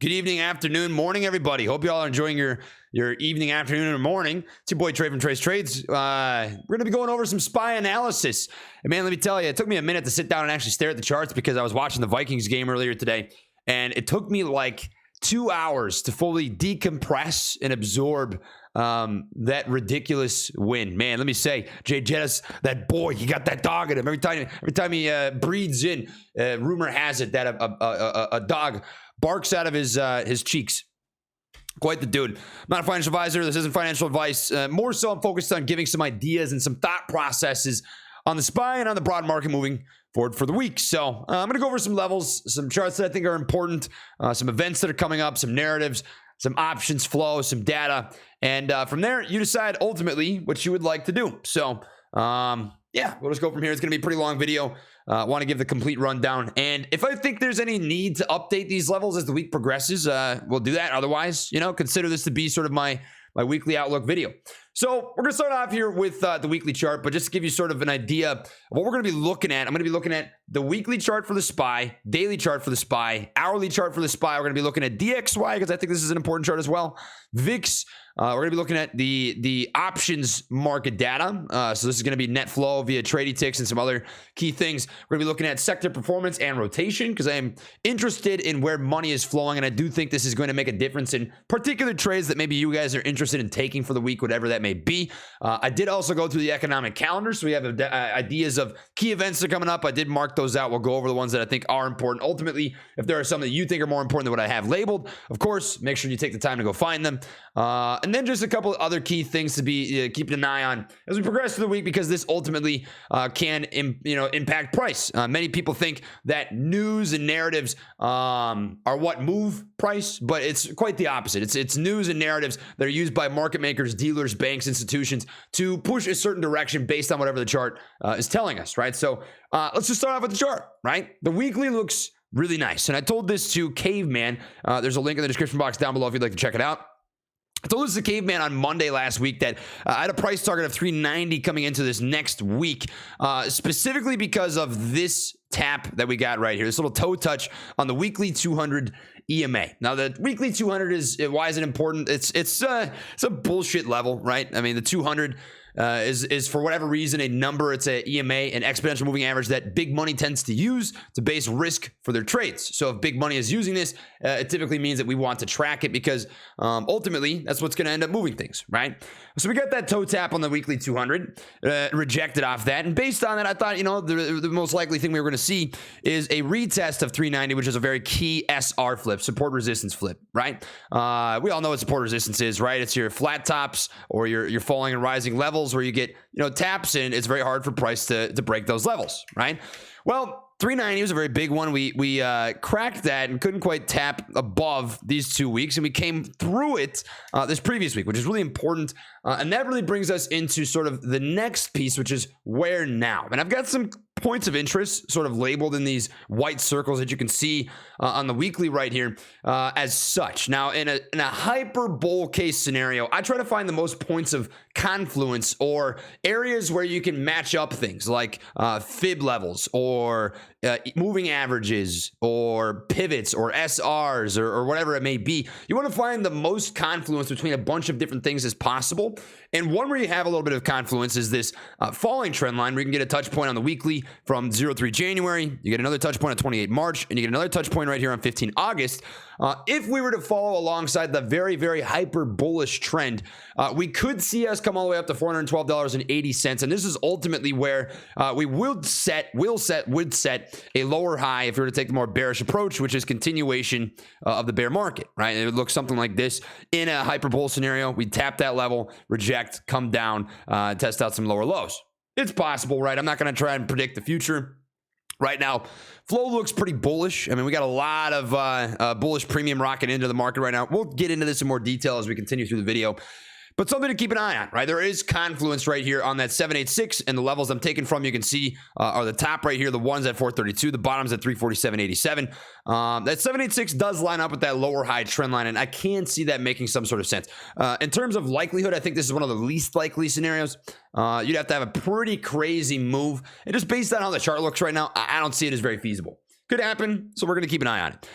Good evening, afternoon, morning, everybody. Hope you all are enjoying your evening, afternoon, or morning. It's your boy Trey from Trey's Trades. We're going to be going over some SPY analysis. And man, let me tell you, it took me a minute to sit down and actually stare at the charts because I was watching the Vikings game earlier today. And it took me like 2 hours to fully decompress and absorb that ridiculous win. Man, let me say, Jay Jettis, that boy, he got that dog in him. Every time he breathes in, rumor has it that a dog barks out of his cheeks. Quite the dude. I'm not a financial advisor. This isn't financial advice. More so, I'm focused on giving some ideas and some thought processes on the SPY and on the broad market moving forward for the week. So I'm going to go over some levels, some charts that I think are important, some events that are coming up, some narratives, some options flow, some data. And from there, you decide ultimately what you would like to do. So yeah, we'll just go from here. It's going to be a pretty long video. Want to give the complete rundown. And if I think there's any need to update these levels as the week progresses, we'll do that. Otherwise, consider this to be sort of my weekly outlook video. So we're going to start off here with the weekly chart, but just to give you sort of an idea of what we're going to be looking at, I'm going to be looking at the weekly chart for the SPY, daily chart for the SPY, hourly chart for the SPY. We're going to be looking at DXY because I think this is an important chart as well. VIX, we're going to be looking at the options market data. So this is going to be net flow via Tradytics and some other key things. We're going to be looking at sector performance and rotation because I am interested in where money is flowing. And I do think this is going to make a difference in particular trades that maybe you guys are interested in taking for the week, whatever that may be. I did also go through the economic calendar. So we have ideas of key events that are coming up. I did mark those out. We'll go over the ones that I think are important. Ultimately, if there are some that you think are more important than what I have labeled, of course, make sure you take the time to go find them. And then just a couple of other key things to be keeping an eye on as we progress through the week, because this ultimately can impact price. Many people think that news and narratives are what move price, but it's quite the opposite. It's news and narratives that are used by market makers, dealers, banks, institutions to push a certain direction based on whatever the chart is telling us, right? So let's just start off with the chart, right? The weekly looks really nice. And I told this to Caveman. There's a link in the description box down below if you'd like to check it out. I told this to Caveman on Monday last week that I had a price target of 390 coming into this next week, specifically because of this tap that we got right here, this little toe touch on the weekly 200 EMA. Now, the weekly 200 why is it important? It's a bullshit level, right? I mean, the 200 is for whatever reason a number. It's a EMA, an exponential moving average that big money tends to use to base risk for their trades. So if big money is using this, it typically means that we want to track it because ultimately that's what's going to end up moving things, right? So we got that toe tap on the weekly 200, rejected off that, and based on that, I thought the most likely thing we were going to see is a retest of 390, which is a very key SR flip, support resistance flip, right? We all know what support resistance is, right? It's your flat tops or your falling and rising levels where you get taps, and it's very hard for price to break those levels, right? Well, 390 was a very big one. We cracked that and couldn't quite tap above these 2 weeks, and we came through it this previous week, which is really important. And that really brings us into sort of the next piece, which is where now. And I've got some points of interest sort of labeled in these white circles that you can see on the weekly right here as such. Now, in a hyper bull case scenario, I try to find the most points of confluence or areas where you can match up things like fib levels or moving averages or pivots or SRs or whatever it may be. You want to find the most confluence between a bunch of different things as possible. And one where you have a little bit of confluence is this falling trend line where you can get a touch point on the weekly from 03 January. You get another touch point on 28 March, and you get another touch point right here on 15 August. If we were to follow alongside the very, very hyper bullish trend, we could see us come all the way up to $412.80. And this is ultimately where we would set a lower high if we were to take the more bearish approach, which is continuation of the bear market, right? It would look something like this in a hyper bull scenario. We'd tap that level, reject, come down, test out some lower lows. It's possible, right? I'm not going to try and predict the future. Right now, flow looks pretty bullish. I mean, we got a lot of bullish premium rocket into the market right now. We'll get into this in more detail as we continue through the video. But something to keep an eye on, right? There is confluence right here on that 786, and the levels I'm taking from, you can see, are the top right here, the ones at 432, the bottoms at 347.87. That 786 does line up with that lower high trend line, and I can see that making some sort of sense. In terms of likelihood, I think this is one of the least likely scenarios. You'd have to have a pretty crazy move, and just based on how the chart looks right now, I don't see it as very feasible. Could happen, so we're going to keep an eye on it.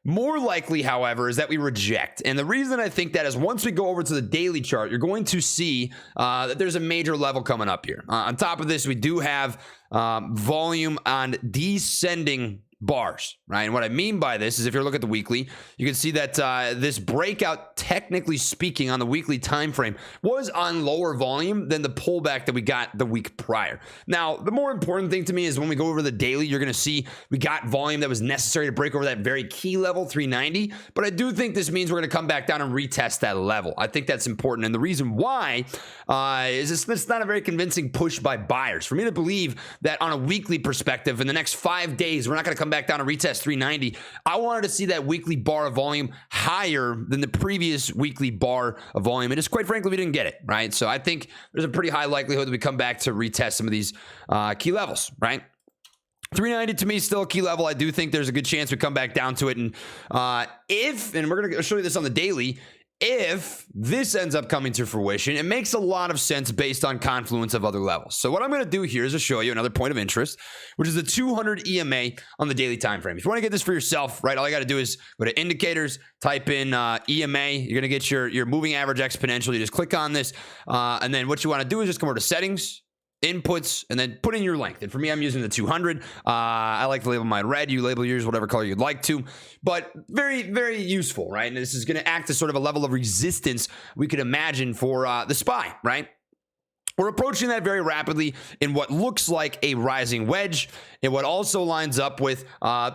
More likely, however, is that we reject. And the reason I think that is once we go over to the daily chart, you're going to see that there's a major level coming up here. On top of this, we do have volume on descending bars, right? And what I mean by this is if you look at the weekly, you can see that this breakout, technically speaking, on the weekly time frame was on lower volume than the pullback that we got the week prior. Now, the more important thing to me is when we go over the daily, you're going to see we got volume that was necessary to break over that very key level, 390. But I do think this means we're going to come back down and retest that level. I think that's important. And the reason why is it's not a very convincing push by buyers. For me to believe that on a weekly perspective, in the next 5 days, we're not going to come back down and retest 390. I wanted to see that weekly bar of volume higher than the previous weekly bar of volume. And just quite frankly, we didn't get it, right? So I think there's a pretty high likelihood that we come back to retest some of these key levels, right? 390 to me is still a key level. I do think there's a good chance we come back down to it. And and we're going to show you this on the daily, if this ends up coming to fruition, it makes a lot of sense based on confluence of other levels. So what I'm going to do here is to show you another point of interest, which is the 200 EMA on the daily time frame. If you want to get this for yourself, right, all you got to do is go to indicators, type in EMA. You're going to get your moving average exponential. You just click on this, and then what you want to do is just come over to settings, inputs, and then put in your length. And for me, I'm using the 200. I like to label mine red. You label yours whatever color you'd like to, but very, very useful, right? And this is going to act as sort of a level of resistance we could imagine for the SPY, right? We're approaching that very rapidly in what looks like a rising wedge, and what also lines up with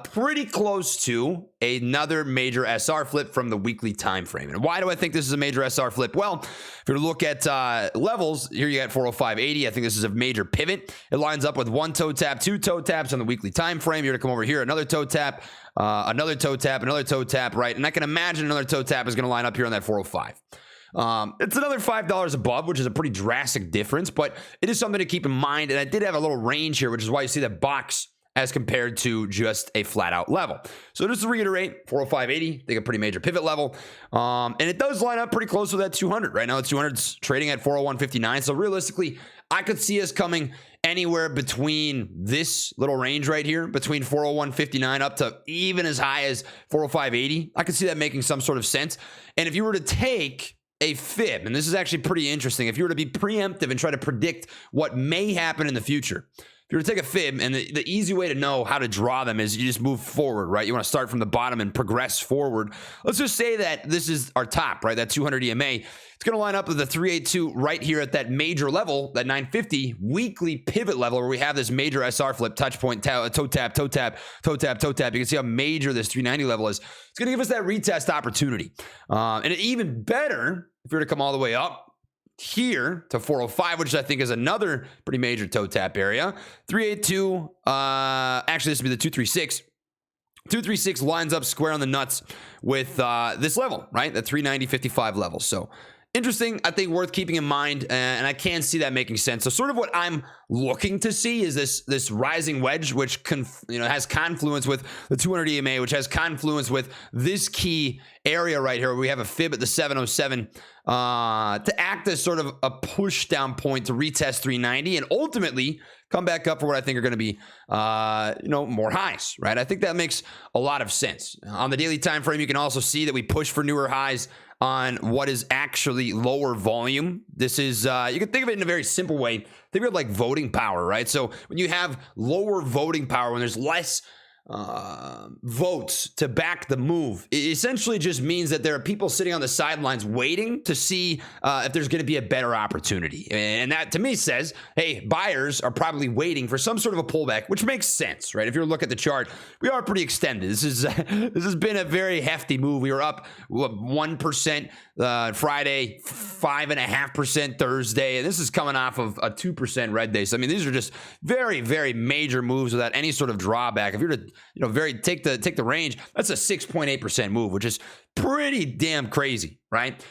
pretty close to another major SR flip from the weekly time frame. And why do I think this is a major SR flip? Well, if you look at levels, here you got 405.80. I think this is a major pivot. It lines up with one toe tap, two toe taps on the weekly time frame. You're going to come over here, another toe tap, another toe tap, another toe tap, right? And I can imagine another toe tap is going to line up here on that 405. It's another $5 above, which is a pretty drastic difference, but it is something to keep in mind. And I did have a little range here, which is why you see that box as compared to just a flat out level. So just to reiterate, 405.80, I think a pretty major pivot level. And it does line up pretty close with that 200. Right now, the 200's trading at 401.59. So realistically, I could see us coming anywhere between this little range right here, between 401.59 up to even as high as 405.80. I could see that making some sort of sense. And if you were to take a fib, and this is actually pretty interesting, if you were to be preemptive and try to predict what may happen in the future, if you were to take a fib, and the easy way to know how to draw them is you just move forward, right? You want to start from the bottom and progress forward. Let's just say that this is our top, right? That 200 EMA. It's going to line up with the 382 right here at that major level, that 950 weekly pivot level where we have this major SR flip, touch point, toe tap, toe tap, toe tap, toe tap. You can see how major this 390 level is. It's going to give us that retest opportunity. And even better, if we were to come all the way up here to 405, which I think is another pretty major toe tap area. 382, actually this would be the 236. 236 lines up square on the nuts with this level, right? The 390.55 level. So interesting, I think worth keeping in mind, and I can see that making sense. So sort of what I'm looking to see is this rising wedge, which has confluence with the 200 EMA, which has confluence with this key area right here where we have a fib at the 707 to act as sort of a push down point to retest 390 and ultimately come back up for what I think are going to be more highs, right? I think that makes a lot of sense. On the daily time frame, you can also see that we push for newer highs on what is actually lower volume. This is, you can think of it in a very simple way. Think of it like voting power, right? So when you have lower voting power, when there's less votes to back the move, it essentially just means that there are people sitting on the sidelines waiting to see if there's going to be a better opportunity. And that to me says, hey, buyers are probably waiting for some sort of a pullback, which makes sense, right? If you look at the chart, we are pretty extended. This has been a very hefty move. We were up 1% Friday, 5.5% Thursday, and this is coming off of a 2% red day. So I mean, these are just very, very major moves without any sort of drawback. If you're to take the range, that's a 6.8% move, which is pretty damn crazy, right?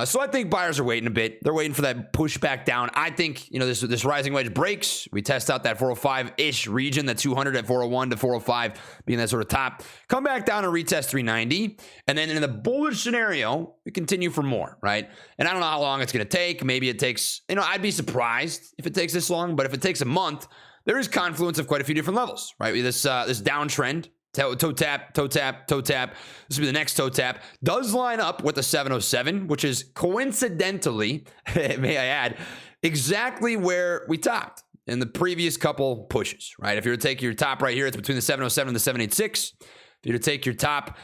So I think buyers are waiting a bit. They're waiting for that push back down. I think, this rising wedge breaks. We test out that 405-ish region, that 200 at 401 to 405 being that sort of top. Come back down and retest 390. And then in the bullish scenario, we continue for more, right? And I don't know how long it's going to take. Maybe it takes, I'd be surprised if it takes this long. But if it takes a month, there is confluence of quite a few different levels, right? This downtrend Toe tap, toe tap, toe tap. This will be the next toe tap. Does line up with the 707, which is coincidentally, may I add, exactly where we topped in the previous couple pushes, right? If you were to take your top right here, it's between the 707 and the 786. If you were to take your top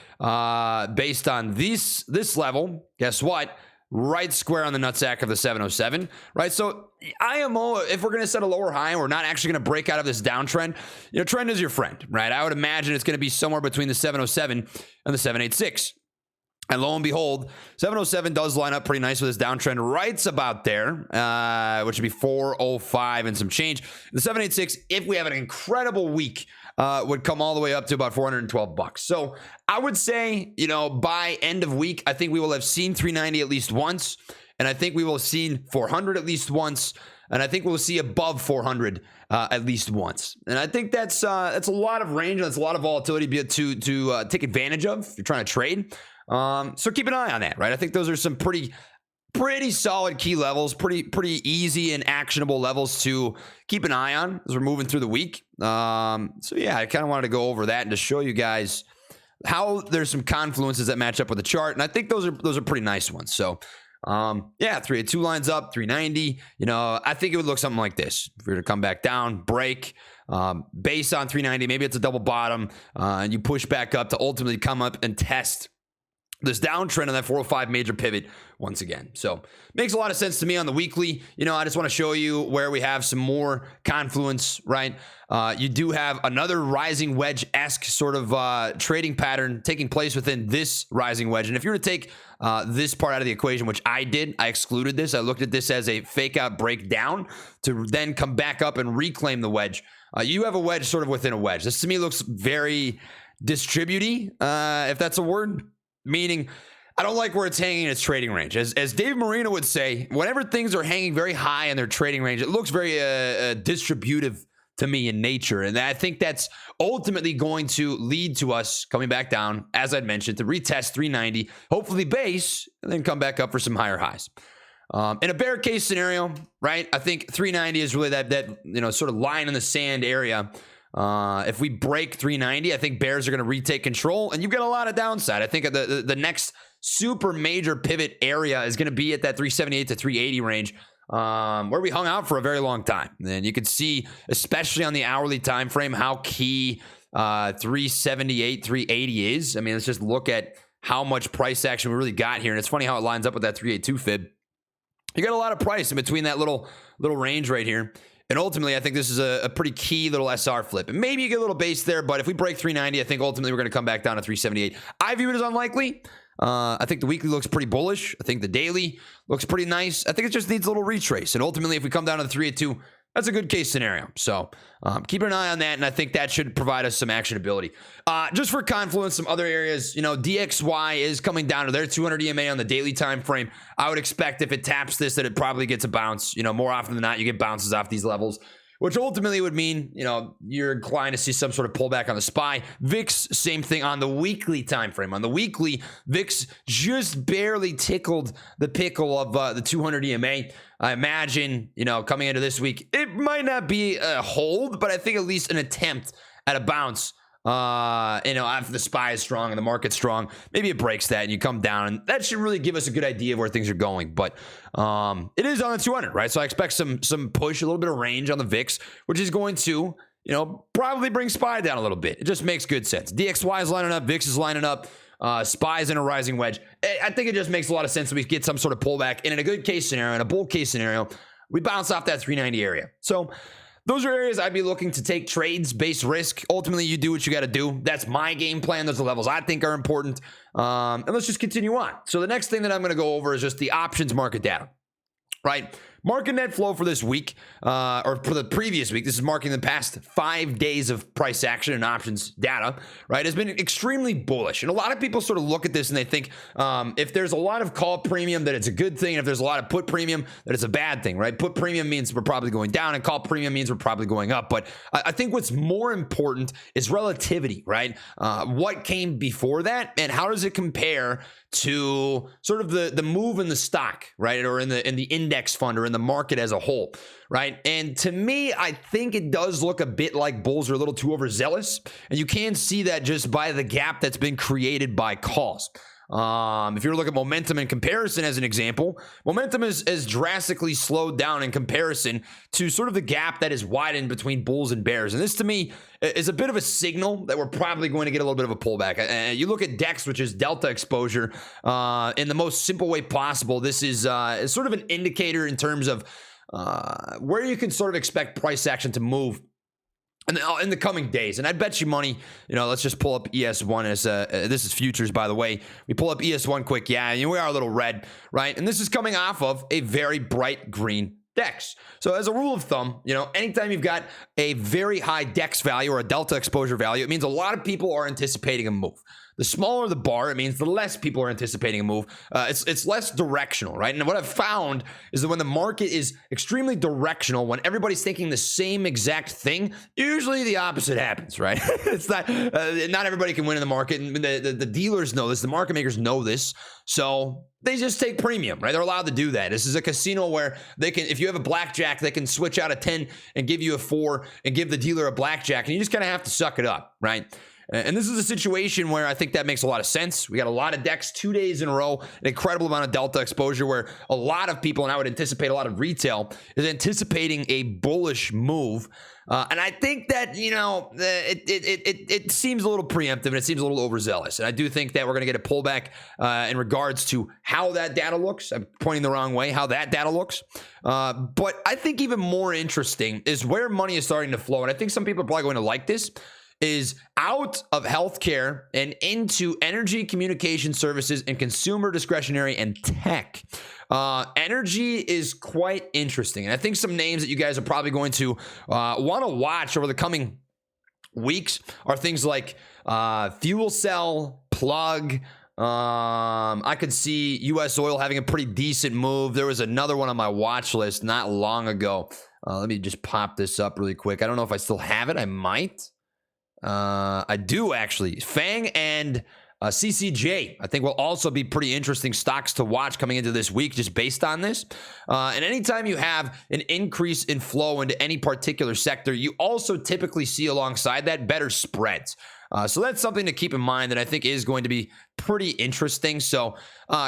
based on this level, guess what? Right square on the nutsack of the 707, right? So IMO, if we're going to set a lower high and we're not actually going to break out of this downtrend, trend is your friend, right? I would imagine it's going to be somewhere between the 707 and the 786. And lo and behold, 707 does line up pretty nice with this downtrend right about there, which would be 405 and some change. The 786, if we have an incredible week, would come all the way up to about $412. So I would say, by end of week, I think we will have seen 390 at least once. And I think we will have seen 400 at least once. And I think we'll see above 400 at least once. And I think that's a lot of range. That's a lot of volatility to take advantage of if you're trying to trade. So keep an eye on that, right? I think those are some pretty solid key levels, pretty easy and actionable levels to keep an eye on as we're moving through the week. So yeah, I kind of wanted to go over that and to show you guys how there's some confluences that match up with the chart. And I think those are pretty nice ones. So, yeah, 382 lines up, 390, I think it would look something like this. If we were to come back down, break, base on 390, maybe it's a double bottom, and you push back up to ultimately come up and test this downtrend on that 405 major pivot once again. So makes a lot of sense to me on the weekly. I just want to show you where we have some more confluence, right? You do have another rising wedge-esque sort of trading pattern taking place within this rising wedge. And if you were to take this part out of the equation, which I did, I excluded this. I looked at this as a fake out breakdown to then come back up and reclaim the wedge. You have a wedge sort of within a wedge. This to me looks very distributy, if that's a word. Meaning, I don't like where it's hanging in its trading range. As Dave Marino would say, whenever things are hanging very high in their trading range, it looks very distributive to me in nature. And I think that's ultimately going to lead to us coming back down, as I'd mentioned, to retest 390, hopefully base, and then come back up for some higher highs. In a bear case scenario, right, I think 390 is really that sort of line in the sand area. If we break 390, I think bears are going to retake control, and you've got a lot of downside. I think the next super major pivot area is going to be at that 378 to 380 range, where we hung out for a very long time. And you can see, especially on the hourly time frame, how key 378, 380 is. I mean, let's just look at how much price action we really got here, and it's funny how it lines up with that 382 fib. You got a lot of price in between that little range right here. And ultimately, I think this is a pretty key little SR flip. And maybe you get a little base there, but if we break 390, I think ultimately we're going to come back down to 378. I view it as unlikely. I think the weekly looks pretty bullish. I think the daily looks pretty nice. I think it just needs a little retrace. And ultimately, if we come down to the 382, that's a good case scenario. So keep an eye on that, and I think that should provide us some actionability. Just for confluence, some other areas, DXY is coming down to their 200 EMA on the daily time frame. I would expect if it taps this that it probably gets a bounce. More often than not, you get bounces off these levels, which ultimately would mean, you're inclined to see some sort of pullback on the SPY. VIX, same thing on the weekly time frame. On the weekly, VIX just barely tickled the pickle of the 200 EMA. I imagine, coming into this week, it might not be a hold, but I think at least an attempt at a bounce. If the SPY is strong and the market's strong, maybe it breaks that and you come down, and that should really give us a good idea of where things are going. But it is on the 200, right? So I expect some push, a little bit of range on the VIX, which is going to, probably bring SPY down a little bit. It just makes good sense. DXY is lining up, VIX is lining up. SPY is in a rising wedge. I think it just makes a lot of sense that we get some sort of pullback. And in a good case scenario, in a bull case scenario, we bounce off that 390 area. So those are areas I'd be looking to take trades, base risk. Ultimately, you do what you got to do. That's my game plan. Those are the levels I think are important. And let's just continue on. So the next thing that I'm going to go over is just the options market data, right? Market net flow for this week, or for the previous week, this is marking the past 5 days of price action and options data, right, has been extremely bullish. And a lot of people sort of look at this and they think if there's a lot of call premium, that it's a good thing. And if there's a lot of put premium, that it's a bad thing, right? Put premium means we're probably going down, and call premium means we're probably going up. But I think what's more important is relativity, right? What came before that, and how does it compare to sort of the move in the stock, right, or in the index fund or in the market as a whole, right? And to me, I think it does look a bit like bulls are a little too overzealous, and you can see that just by the gap that's been created by calls. If you look at momentum in comparison as an example, momentum is drastically slowed down in comparison to sort of the gap that is widened between bulls and bears. And this to me is a bit of a signal that we're probably going to get a little bit of a pullback. You look at DEX, which is delta exposure, in the most simple way possible. This is sort of an indicator in terms of where you can sort of expect price action to move in the coming days. And I bet you money, let's just pull up ES1 as this is futures, by the way. We pull up ES1 quick. Yeah, we are a little red, right? And this is coming off of a very bright green DEX. So as a rule of thumb, anytime you've got a very high DEX value or a delta exposure value, it means a lot of people are anticipating a move. The smaller the bar, it means the less people are anticipating a move. It's less directional, right? And what I've found is that when the market is extremely directional, when everybody's thinking the same exact thing, usually the opposite happens, right? It's not everybody can win in the market, and the dealers know this, the market makers know this, so they just take premium, right? They're allowed to do that. This is a casino where they can, if you have a blackjack, they can switch out a 10 and give you a 4 and give the dealer a blackjack, and you just kind of have to suck it up, right? And this is a situation where I think that makes a lot of sense. We got a lot of DEX 2 days in a row, an incredible amount of delta exposure where a lot of people, and I would anticipate a lot of retail, is anticipating a bullish move. And I think that, it seems a little preemptive and it seems a little overzealous. And I do think that we're going to get a pullback in regards to how that data looks. I'm pointing the wrong way, how that data looks. But I think even more interesting is where money is starting to flow. And I think some people are probably going to like this. Is out of healthcare and into energy, communication services, and consumer discretionary and tech. Energy is quite interesting. And I think some names that you guys are probably going to want to watch over the coming weeks are things like fuel cell, plug. I could see U.S. oil having a pretty decent move. There was another one on my watch list not long ago. Let me just pop this up really quick. I don't know if I still have it. I might. I do actually. FANG and CCJ, I think, will also be pretty interesting stocks to watch coming into this week just based on this. And anytime you have an increase in flow into any particular sector, you also typically see alongside that better spreads. So that's something to keep in mind that I think is going to be pretty interesting. So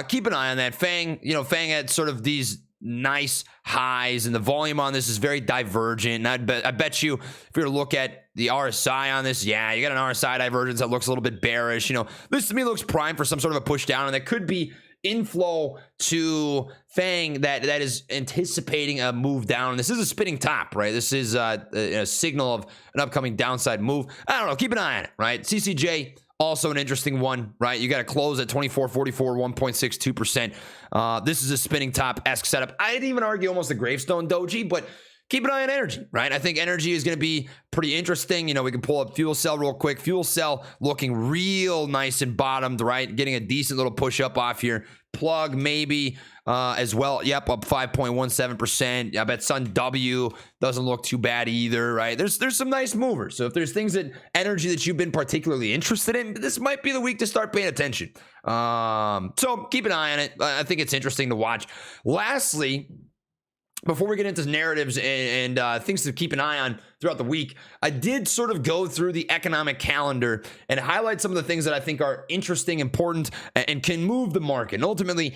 keep an eye on that. FANG had sort of these nice highs, and the volume on this is very divergent. And I bet you if you were to look at the RSI on this, yeah, you got an RSI divergence that looks a little bit bearish. This to me looks prime for some sort of a push down, and that could be inflow to FANG that is anticipating a move down. This is a spinning top, right? This is a signal of an upcoming downside move. I don't know. Keep an eye on it, right? CCJ, also an interesting one, right? You got to close at 24.44, 1.62%. This is a spinning top-esque setup. I'd even argue almost a gravestone doji, but keep an eye on energy, right? I think energy is going to be pretty interesting. We can pull up fuel cell real quick. Fuel cell looking real nice and bottomed, right? Getting a decent little push up off here. Plug maybe as well. Yep, up 5.17%. I bet Sun W doesn't look too bad either, right? There's some nice movers. So if there's things that energy that you've been particularly interested in, this might be the week to start paying attention. So keep an eye on it. I think it's interesting to watch. Lastly, before we get into narratives and things to keep an eye on throughout the week, I did sort of go through the economic calendar and highlight some of the things that I think are interesting, important, and can move the market. And ultimately,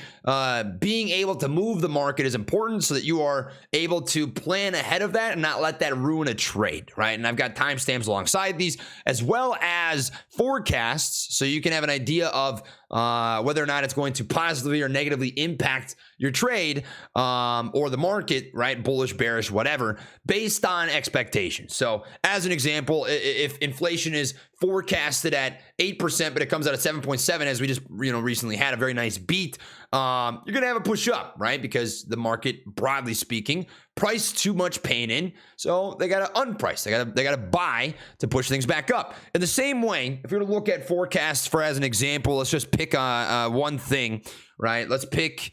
being able to move the market is important so that you are able to plan ahead of that and not let that ruin a trade, right? And I've got timestamps alongside these, as well as forecasts, so you can have an idea of whether or not it's going to positively or negatively impact your trade or the market, right? Bullish, bearish, whatever, based on expectations. So as an example, if inflation is forecasted at 8%, but it comes out at 7.7, as we just recently had a very nice beat, you're going to have a push up, right? Because the market, broadly speaking, priced too much pain in, so they got to unprice. They got to buy to push things back up. In the same way, if you're to look at forecasts for as an example, let's just pick one thing, right? Let's pick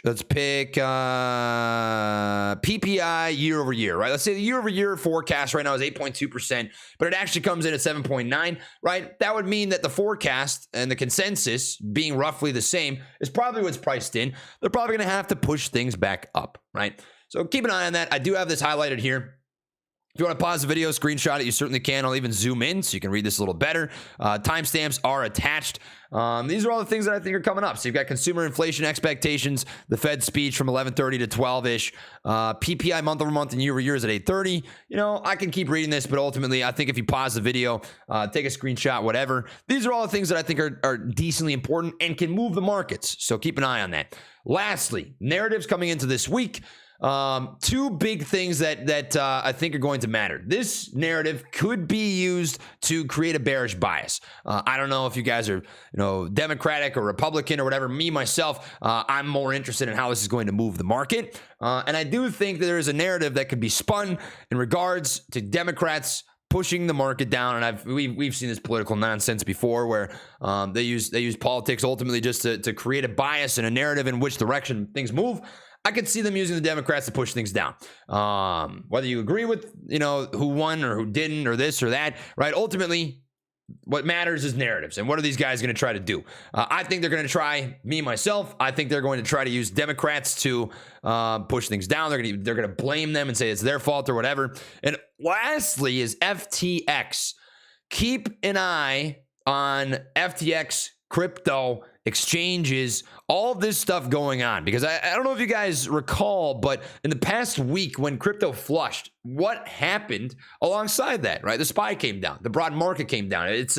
Let's pick PPI year over year, right? Let's say the year over year forecast right now is 8.2%, but it actually comes in at 7.9, right? That would mean that the forecast and the consensus being roughly the same is probably what's priced in. They're probably going to have to push things back up, right? So keep an eye on that. I do have this highlighted here. If you want to pause the video, screenshot it, you certainly can. I'll even zoom in so you can read this a little better. Timestamps are attached. These are all the things that I think are coming up. So you've got consumer inflation expectations, the Fed speech from 11:30 to 12-ish, PPI month over month and year over year is at 8:30. You know, I can keep reading this, but ultimately, I think if you pause the video, take a screenshot, whatever, these are all the things that I think are decently important and can move the markets. So keep an eye on that. Lastly, narratives coming into this week. Two big things that I think are going to matter. This narrative could be used to create a bearish bias. I don't know if you guys are, Democratic or Republican or whatever. Me, myself, I'm more interested in how this is going to move the market. And I do think that there is a narrative that could be spun in regards to Democrats pushing the market down, and we've seen this political nonsense before, where they use politics ultimately just to create a bias and a narrative in which direction things move. I could see them using the Democrats to push things down. Whether you agree with, who won or who didn't or this or that, right? Ultimately, what matters is narratives. And what are these guys going to try to do? I think they're going to try, myself, I think they're going to try to use Democrats to push things down. They're going to blame them and say it's their fault or whatever. And lastly is FTX. Keep an eye on FTX, crypto exchanges, all this stuff going on, because I don't know if you guys recall, but in the past week when crypto flushed, what happened alongside that, right? The SPY came down, the broad market came down. It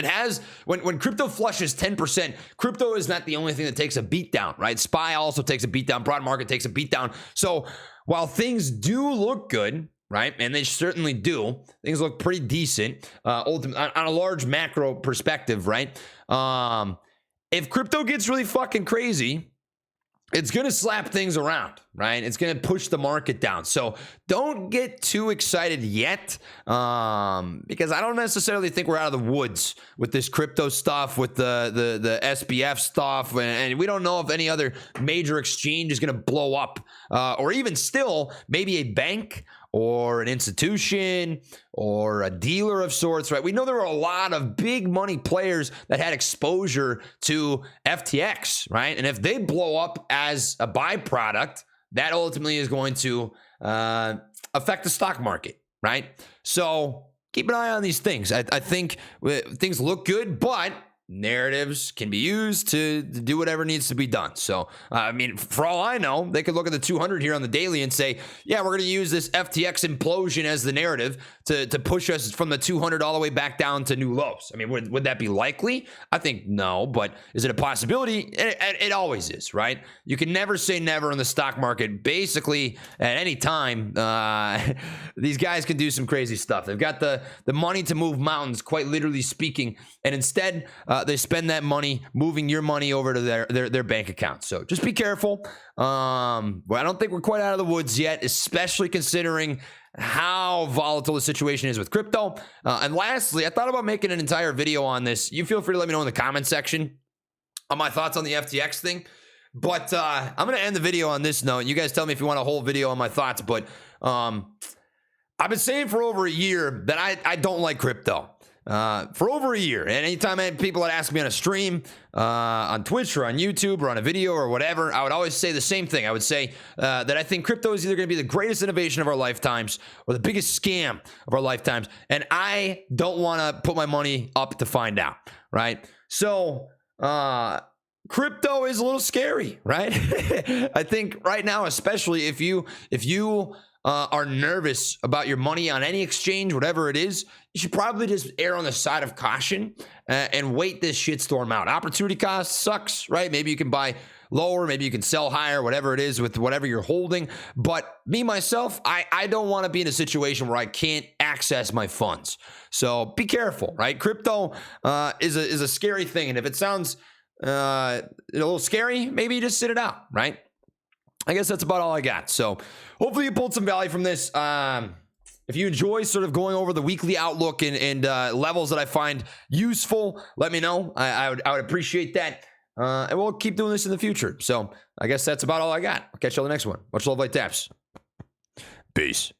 has, when crypto flushes 10%, crypto is not the only thing that takes a beat down, right? SPY also takes a beat down, broad market takes a beat down. So while things do look good, right, and they certainly do, things look pretty decent, ultimately on a large macro perspective, right? If crypto gets really fucking crazy, it's going to slap things around, right? It's going to push the market down. So don't get too excited yet, because I don't necessarily think we're out of the woods with this crypto stuff, with the SBF stuff, and we don't know if any other major exchange is going to blow up, or even still maybe a bank or an institution or a dealer of sorts, right? We know there are a lot of big money players that had exposure to FTX, right? And if they blow up as a byproduct, that ultimately is going to affect the stock market, right? So keep an eye on these things. I think things look good, but narratives can be used to do whatever needs to be done. So, for all I know, they could look at the 200 here on the daily and say, yeah, we're going to use this FTX implosion as the narrative to push us from the 200 all the way back down to new lows. I mean, would that be likely? I think no, but is it a possibility? It always is, right? You can never say never in the stock market. Basically, at any time, these guys can do some crazy stuff. They've got the money to move mountains, quite literally speaking, and instead, they spend that money moving your money over to their bank account. So just be careful. I don't think we're quite out of the woods yet, especially considering how volatile the situation is with crypto. And lastly, I thought about making an entire video on this. You feel free to let me know in the comment section on my thoughts on the FTX thing. But I'm going to end the video on this note. You guys tell me if you want a whole video on my thoughts. But I've been saying for over a year that I don't like crypto. For over a year, and anytime people would ask me on a stream, on Twitch or on YouTube or on a video or whatever, I would always say the same thing. I would say that I think crypto is either going to be the greatest innovation of our lifetimes or the biggest scam of our lifetimes, and I don't want to put my money up to find out, right? So crypto is a little scary, right? I think right now, especially if you are nervous about your money on any exchange, whatever it is, you should probably just err on the side of caution and wait this shitstorm out. Opportunity cost sucks, right? Maybe you can buy lower, maybe you can sell higher, whatever it is with whatever you're holding. But me, myself, I don't want to be in a situation where I can't access my funds. So be careful, right? Crypto is a scary thing. And if it sounds a little scary, maybe just sit it out, right? I guess that's about all I got. So hopefully you pulled some value from this. If you enjoy sort of going over the weekly outlook and levels that I find useful, let me know. I would appreciate that. And we'll keep doing this in the future. So I guess that's about all I got. I'll catch you on the next one. Much love, light taps. Peace.